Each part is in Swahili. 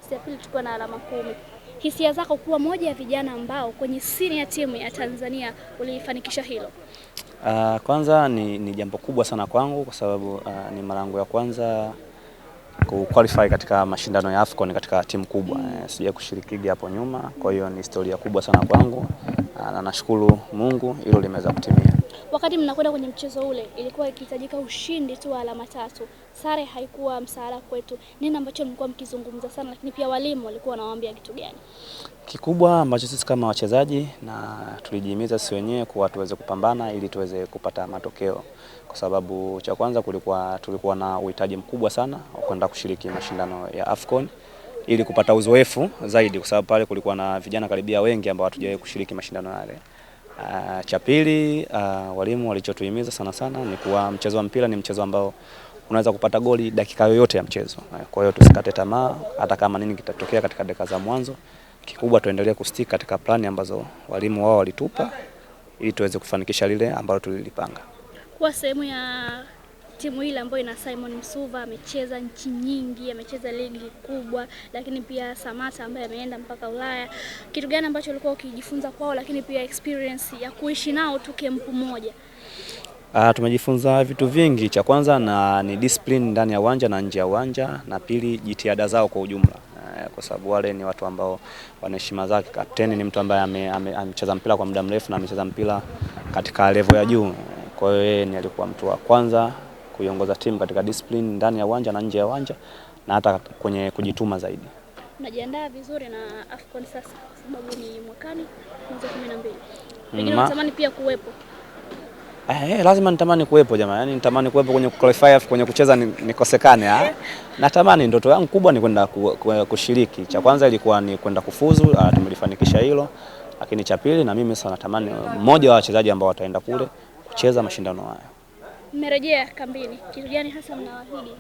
nafasi ya pili tukiwa na alama 10. Hisia zako kuwa moja ya vijana ambao kwenye senior team ya Tanzania ulifanikisha hilo? Kwanza ni jambo kubwa sana kwangu kwa sababu ni mara yangu ya kwanza kuqualify katika mashindano ya AFCON katika timu kubwa. Sija kushiriki ligi hapo nyuma, kwa hiyo ni historia kubwa sana kwangu na nashukuru Mungu hilo limeweza kutimia. Wakati mnakwenda kwenye mchezo ule, ilikuwa ikihitajika ushindi tu wa alama 3. Sare haikuwa msaada kwetu. Nini ambacho mlikuwa mkizungumza sana, lakini pia walimu walikuwa wanawaambia kitu gani? Kikubwa ambacho sisi kama wachezaji na tulijihimiza sisi wenyewe kuwa tuweze kupambana ili tuweze kupata matokeo, kwa sababu cha kwanza tulikuwa na uhitaji mkubwa sana wa kwenda kushiriki mashindano ya AFCON ili kupata uzoefu zaidi, kwa sababu pale kulikuwa na vijana karibia wengi ambao hatujawahi kushiriki mashindano yale. Cha pili, walimu walichotuhimiza sana sana ni kuwa mchezo wa mpira ni mchezo ambao unaweza kupata goli dakika yoyote ya mchezo. Kwa hiyo tusikate tamaa hata kama nini kitatokea katika dakika za mwanzo. Kikubwa tuendelee kustick katika plani ambazo walimu wao walitupa ili tuweze kufanikisha lile ambalo tulilipanga. Kwa sehemu ya timu ile ambayo ina Simon Msuva, amecheza nchi nyingi, amecheza ligi kubwa, lakini pia Samata ambaye ameenda mpaka Ulaya. Kitu gani ambacho ulikuwa ukijifunza kwao, lakini pia experience ya kuishi nao tu kempu moja? Tumejifunza vitu vingi. Cha kwanza ni discipline ndani ya uwanja na nje ya uwanja, na pili jitihada zao kwa ujumla. Kwa sababu wale ni watu ambao wana heshima zake. Kapteni ni mtu ambaye amecheza mpira kwa muda mrefu na amecheza mpira katika level ya juu. Kwa hiyo yeye ni alikuwa mtu wa kwanza kuiongoza timu katika discipline ndani ya uwanja na nje ya uwanja, na hata kwenye kujituma zaidi. Unajiandaa vizuri na AFCON sasa kwa sababu ni mwakani mwezi 12. Pengine unatamani pia kuwepo? Lazima nitamani kuwepo jamaa. Yaani nitamani kuwepo kwenye qualify, kwenye kucheza nikosekane. Natamani, ndoto yangu kubwa ni kwenda kushiriki. Cha kwanza ilikuwa ni kwenda kufuzu, tumelifanikisha hilo. Lakini cha pili, na mimi sana natamani mmoja wa wachezaji ambao wataenda kule kucheza mashindano hayo. Mmerejea kambini. Kitu gani hasa mnawaahidi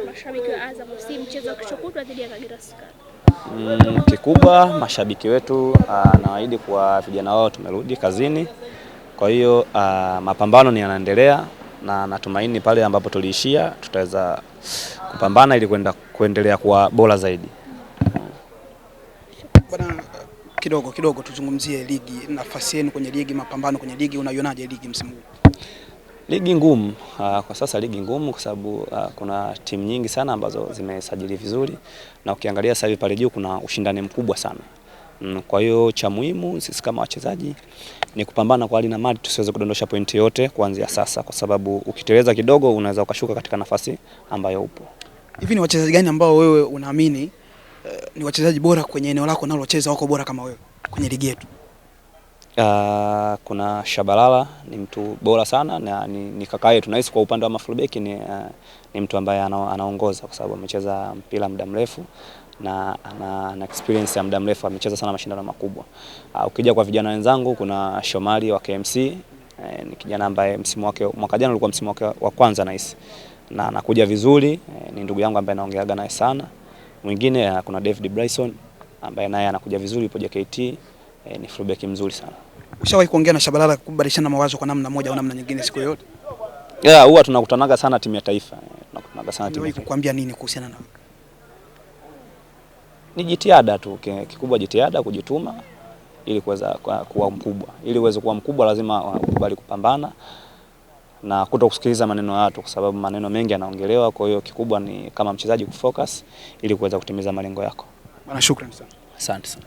mashabiki wa Azam FC mchezo kesho kutwa dhidi ya Kagera Sugar? Kikubwa mashabiki wetu nawaahidi kwa vijana wao tumerudi kazini. Kwa hiyo mapambano ni yanaendelea na natumaini pale ambapo tuliishia tutaweza kupambana ili kuendelea kuwa bora zaidi. Bwana, kidogo tuzungumzie ligi, nafasi yenu kwenye ligi, mapambano kwenye ligi, unaionaje ligi msimu huu? Ligi ngumu, kwa sasa ligi ngumu kwa sababu kuna timu nyingi sana ambazo zimesajili vizuri, na ukiangalia sasa hivi pale juu kuna ushindani mkubwa sana. Kwa hiyo cha muhimu sisi kama wachezaji ni kupambana kwa hali na mali tusiweze kudondosha pointi yote kuanzia sasa, kwa sababu ukiteleza kidogo unaweza ukashuka katika nafasi ambayo upo. Hivi ni wachezaji gani ambao wewe unaamini ni wachezaji bora kwenye eneo lako unalocheza wako bora kama wewe kwenye ligi yetu? Kuna Shabalala ni mtu bora sana na ni kaka yetu. Tunahisi kwa upande wa mafullback ni mtu ambaye anaongoza kwa sababu amecheza mpira muda mrefu na ana experience ya muda mrefu, amecheza sana mashindano makubwa. Ukija kwa vijana wenzangu kuna Shomari wa KMC, ni kijana ambaye msimu wake mwaka jana ulikuwa msimu wake wa kwanza nahisi, na anakuja vizuri, ni ndugu yangu ambaye naongeaga naye sana. Mwingine kuna David Bryson ambaye naye anakuja vizuri, yupo JKT, ni fullback mzuri sana. Ushawahi kuongea na Shabalala kubadilishana mawazo kwa namna moja au namna nyingine siku yote? Huwa tunakutanaga sana timu ya taifa. Tunakutanaga sana timu. Kukuambia nini kuhusiana na? Ni jitihada tu, kikubwa jitihada, kujituma ili kuweza kuwa mkubwa. Ili uweze kuwa mkubwa lazima ukubali kupambana na kutokusikiliza maneno ya watu, kwa sababu maneno mengi yanaongelewa. Kwa hiyo kikubwa ni kama mchezaji kufocus ili kuweza kutimiza malengo yako. Bwana, shukrani sana. Asante sana.